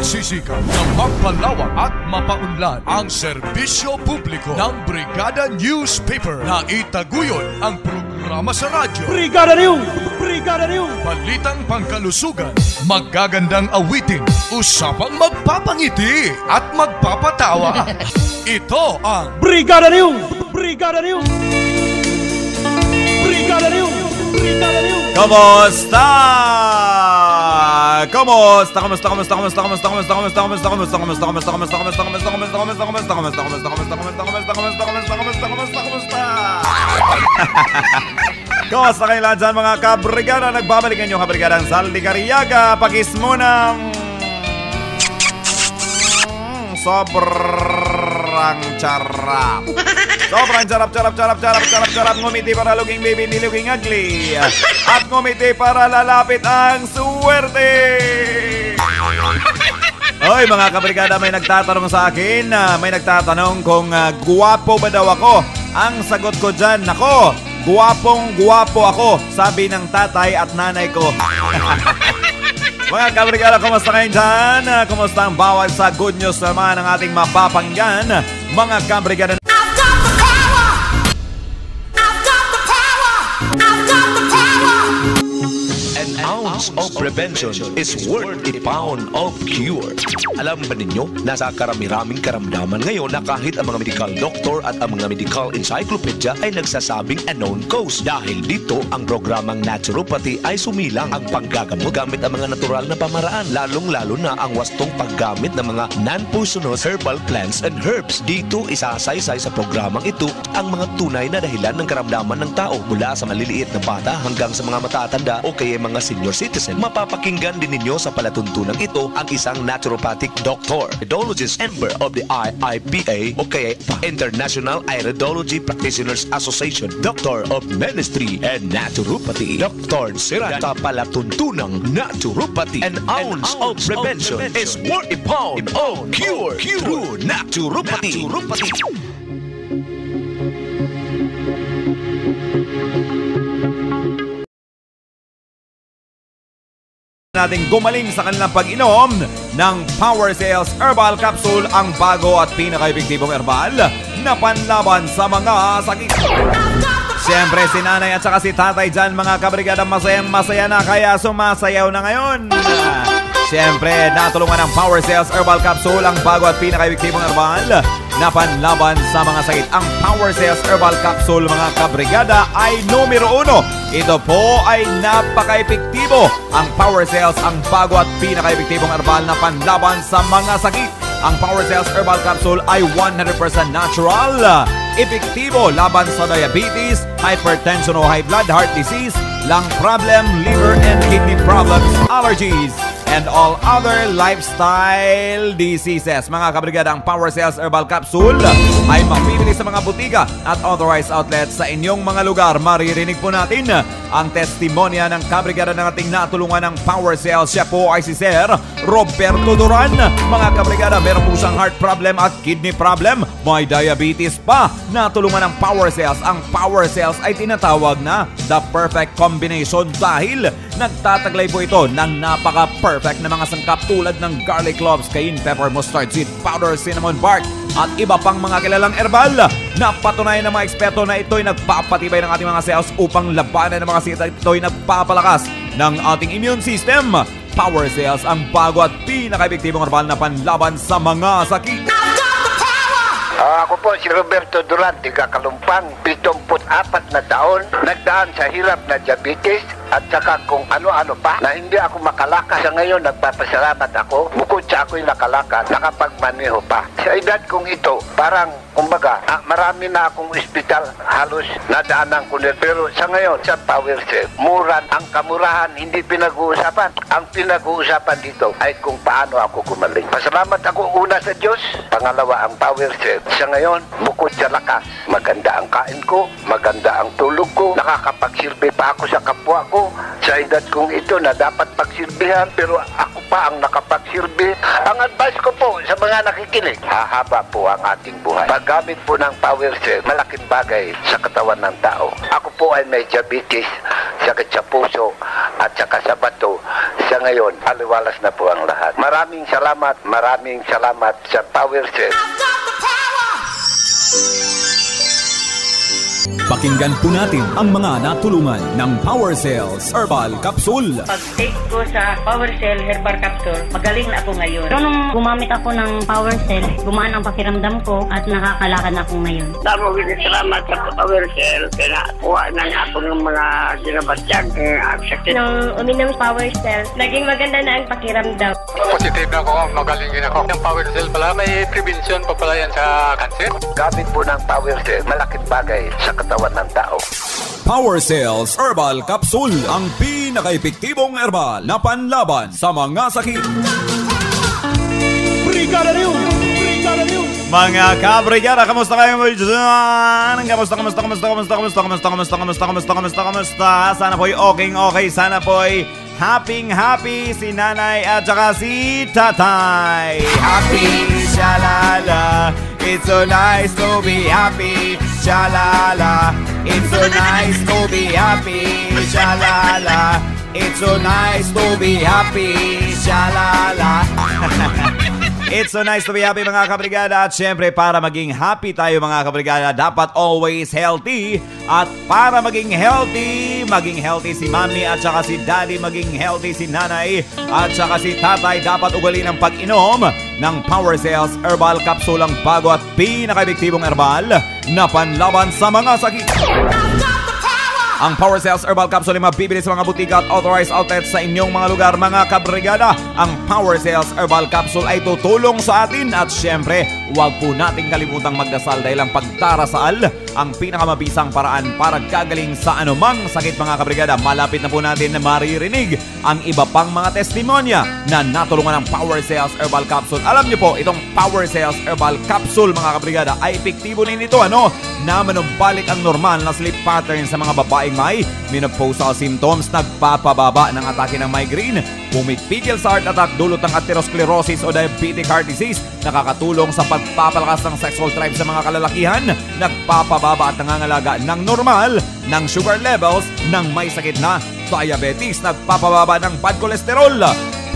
nagsisikap na mapalawak at mapaunlad ang serbisyo publiko ng Brigada Newspaper na itaguyod ang programa sa radyo. Brigada News! Brigada News! Balitang pangkalusugan, magagandang awitin, usapang magpapangiti at magpapatawa. Ito ang Brigada News! Brigada News! Brigada News! Brigada News! Kamusta? Kamusta kayo lahat dyan mga kabrigada? Nagbabalik ang inyong kabrigadang Saldi Cariaga. Pakis mo ng sobrang charap. Sobrang charap. Ngumiti para luging baby, hindi luging ugly. At ngumiti para lalapit ang swerte. Oy mga kabrigada, may nagtatanong sa akin. May nagtatanong kung guwapo ba daw ako. Ang sagot ko dyan, nako, guwapong-guwapo ako, sabi ng tatay at nanay ko. Mga kabrigada, kumusta kayo dyan? Kumusta ang bawat sa good news naman ng ating mapapanggan? Mga kabrigada, of prevention is worth a pound of cure. Alam ba ninyo, nasa karami-raming karamdaman ngayon na kahit ang mga medical doctor at ang mga medical encyclopedia ay nagsasabing unknown cause. Dahil dito, ang programang naturopathy ay sumilang ang paggagamot gamit ang mga natural na pamaraan, lalong-lalo na ang wastong paggamit ng mga non-poisonous herbal plants and herbs. Dito, isasaysay sa programang ito ang mga tunay na dahilan ng karamdaman ng tao mula sa maliliit na bata hanggang sa mga matatanda o kaya mga senior citizen. Mapapakinggan din ninyo sa palatuntunang ito ang isang naturopathic doctor, iridologist, member of the IIPA o kaya International Iridology Practitioners Association, Doctor of Ministry and Naturopathy, Dr. Sirata palatuntunang naturopathy. An ounce of prevention is worth a pound of cure through naturopathy. nating gumaling sa kanilang pag-inom ng Power Cells Herbal Capsule, ang bago at pinaka-epektibong herbal na panlaban sa mga sakit. Siyempre si nanay at saka si tatay dyan mga kabrigada, masaya na kaya sumasayaw na ngayon. Siyempre natulungan ng Power Cells Herbal Capsule, ang bago at pinaka-epektibong herbal na panlaban sa mga sakit. Ang Power Cells Herbal Capsule mga kabrigada ay numero 1. Ito po ay napaka-epektibo. Ang Power Cells, ang bago at pinaka-epektibong herbal na panlaban sa mga sakit. Ang Power Cells Herbal Capsule ay 100% natural. Epektibo laban sa diabetes, hypertension o high blood, heart disease, lung problem, liver and kidney problems, allergies, and all other lifestyle diseases. Mga kabrigada, ang Power Cells Herbal Capsule ay mapibili sa mga butika at authorized outlets sa inyong mga lugar. Maririnig po natin ang testimonya ng kabrigada ng ating natulungan ng Power Cells. Siya po ay si Sir Roberto Duran. Mga kabrigada, meron po siyang heart problem at kidney problem. May diabetes pa. Natulungan ng Power Cells. Ang Power Cells ay tinatawag na the perfect combination dahil nagtataglay po ito ng napaka-perfect na mga sangkap tulad ng garlic cloves, cayenne pepper, mustard seed, powder, cinnamon bark at iba pang mga kilalang herbal. Napatunayan ng mga eksperto na ito'y nagpapatibay ng ating mga cells upang labanan ng mga sakit. Ito'y nagpapalakas ng ating immune system. Power Cells, ang bago at pinaka-epektibong herbal na panlaban sa mga sakit. Ako po si Roberto Duran, tiga Kalumpang, 74 na taon, nagdaan sa hirap na diabetes at saka kung ano-ano pa na hindi ako makalakas. Sa ngayon, nagpapasalamat ako. Bukod sa ako'y nakalakas, nakapagmaneho pa. Sa edad kong ito, parang, kumbaga, marami na akong ospital, halos nadaanan ko nila. Pero sa ngayon, sa Power Cells, muran, ang kamurahan, hindi pinag-uusapan. Ang pinag-uusapan dito ay kung paano ako gumaling. Pasalamat ako una sa Diyos, pangalawa ang Power Cells. Sa ngayon, bukod sa lakas, maganda ang kain ko, maganda ang tulog ko, nakakapagsilbi pa ako sa kapwa ko. ako sa edad kong ito na dapat pagsilbihan pero ako pa ang nakapagsilbi. Ang advice ko po sa mga nakikinig, hahaba po ang ating buhay. Paggamit po ng power cell, malaking bagay sa katawan ng tao. Ako po ay may diabetes, sakit sa puso at saka sa bato. Sa ngayon, aliwalas na po ang lahat. Maraming salamat sa power cell. Pakinggan po natin ang mga natulungan ng Power Cells Herbal Capsule. Pag-take ko sa Power Cell Herbal Capsule, magaling na ako ngayon. So, nung gumamit ako ng Power Cell, gumaan ang pakiramdam ko at nakakalakad ako ngayon. Maraming salamat sa Power Cell. Kaya nakuha na ako ng mga ginabatyag ang sakit. Nung uminom Power Cell, naging maganda na ang pakiramdam. Positive na ako, magalingin ako. Yung Power Cell pala, may prevention pa pala yan sa cancer. Gamit po ng power cell, malaking bagay sa katawan ng tao. Power Cells Herbal Capsule, ang pinaka-epektibong herbal na panlaban sa mga sakit. Brigada News! Brigada News! Mga kabrigada, kamusta kayo mo dyan? Kamusta? Sana po'y okay. Sana po'y happy si nanay at saka si tatay. Happy, shalala. It's so nice to be happy, shalala. It's so nice to be happy, shalala. It's so nice to be happy, shalala. It's so nice to be happy mga kabrigada. At syempre para maging happy tayo mga kabrigada, dapat always healthy. At para maging healthy si mami at saka si daddy, maging healthy si nanay at saka si tatay, dapat ugali ng pag-inom ng Power Cells Herbal Capsule, ang bago at pinaka-epektibong herbal na panlaban sa mga sakit. Ang Power Cells Herbal Capsule ay mabibili sa mga butika at authorized outlets sa inyong mga lugar mga kabrigada. Ang Power Cells Herbal Capsule ay tutulong sa atin at syempre, huwag po nating kalimutang magdasal dahil ang pagdarasal ang pinakamabisang paraan para gagaling sa anumang sakit mga kabrigada. Malapit na po natin na maririnig ang iba pang mga testimonya na natulungan ng Power Cells Herbal Capsule. Alam niyo po, itong Power Cells Herbal Capsule mga kabrigada ay epektibo din ito na manumbalik ang normal na sleep pattern sa mga babaeng may menopausal symptoms, nagpapababa ng atake ng migraine, pumipigil sa heart attack dulot ng atherosclerosis o diabetic heart disease, nakakatulong sa pagpapalakas ng sexual drive sa mga kalalakihan, nagpapababa at nangangalaga ng normal ng sugar levels ng may sakit na diabetes, nagpapababa ng bad cholesterol.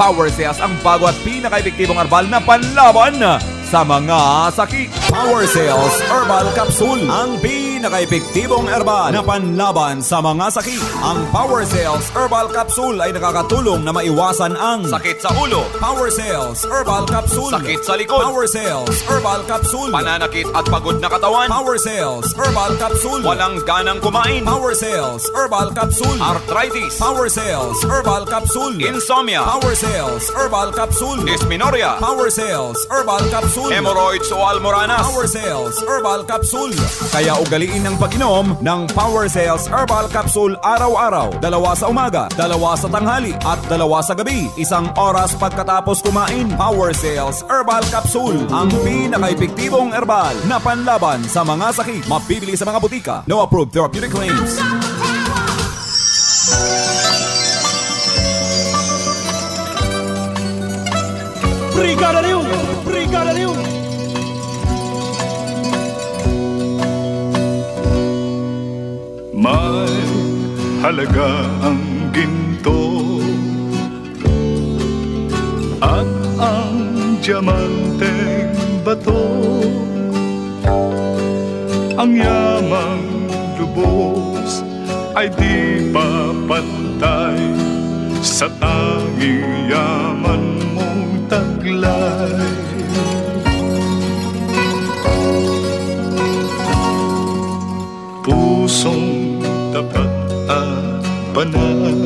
Power Cells ang bago at pinaka-epektibong herbal na panlaban sa mga sakit. Power Cells Herbal Capsule, ang pinaka-epektibong herbal na panlaban sa mga sakit. Ang Power Cells Herbal Capsule ay nakakatulong na maiwasan ang sakit sa ulo. Power Cells Herbal Capsule, sakit sa likod. Power Cells Herbal Capsule, pananakit at pagod na katawan. Power Cells Herbal Capsule, walang ganang kumain. Power Cells Herbal Capsule, arthritis. Power Cells Herbal Capsule, insomnia. Power Cells Herbal Capsule, dysmenorrhea. Power Cells Herbal Capsule, hemorrhoids o almoranas. Power Cells Herbal Capsule. Kaya ugaliin ng pag-inom ng Power Cells Herbal Capsule araw-araw. 2 sa umaga, 2 sa tanghali at 2 sa gabi. 1 oras pagkatapos kumain. Power Cells Herbal Capsule, ang pinaka-epektibong herbal na panlaban sa mga sakit. Mabibili sa mga butika. No approved therapeutic claims. Brigada News! Brigada News! May halaga ang ginto at ang diamanteng bato, ang yamang lubos ay di papantay sa tanging yaman mong taglay. Pusong tapat at banal,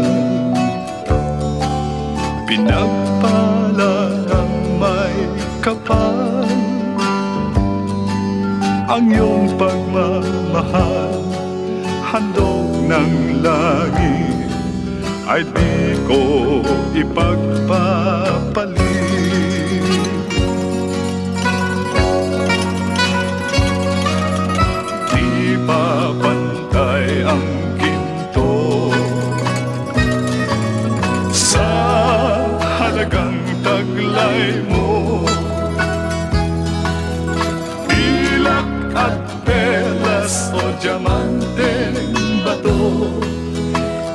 pinagpala ng may kapal, ang iyong pagmamahal, handog ng langit, ay di ko ipagpapalit. Di papantay ang ginto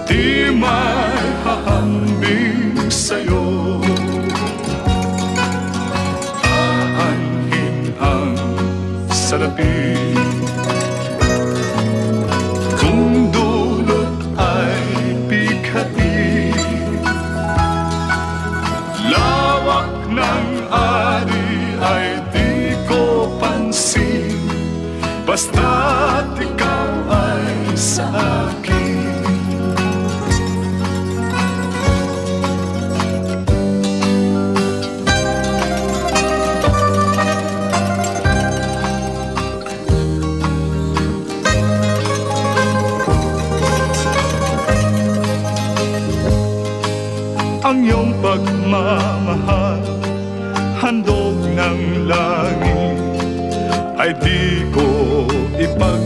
di may hahambing sa'yo. Aanhin ang salapi, kung dulot ay bighain. Lawak ng ari ay di ko pansin, basta't ikaw ay sa akin. Ang iyong pagmamahal, handog ng langit, ay di ko ipagpapalit.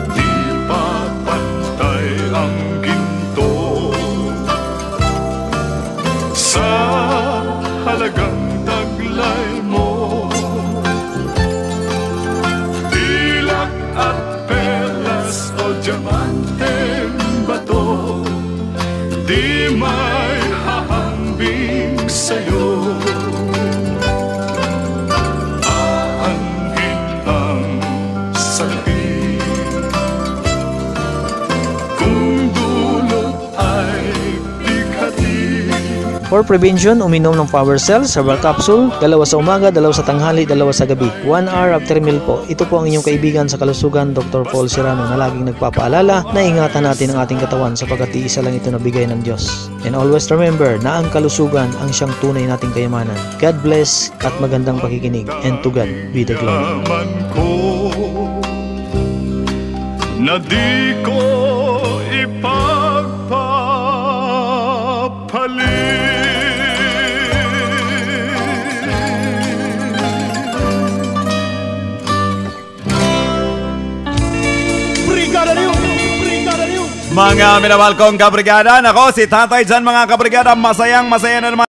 Di papantay ang ginto sa halagang taglay mo. Dilak at perlas o diamanteng bato, di may hahambing sa'yo. Aanhin ang salapi, kung dulot ay bighatin. For prevention, uminom ng Power Cells Herbal Capsule, 2 sa umaga, 2 sa tanghali, 2 sa gabi. 1 hour after meal po. Ito po ang inyong kaibigan sa kalusugan, Dr. Paul Serrano, na laging nagpapaalala na ingatan natin ang ating katawan sapagkat isa lang ito na bigay ng Diyos. And always remember na ang kalusugan ang siyang tunay nating kayamanan. God bless at magandang pakikinig, and to God be the glory. Naman ko na di ko ipagpapalit. Mga minamahal kong kabrigada, nako si Tatay dyan mga kabrigada, masayang masaya na naman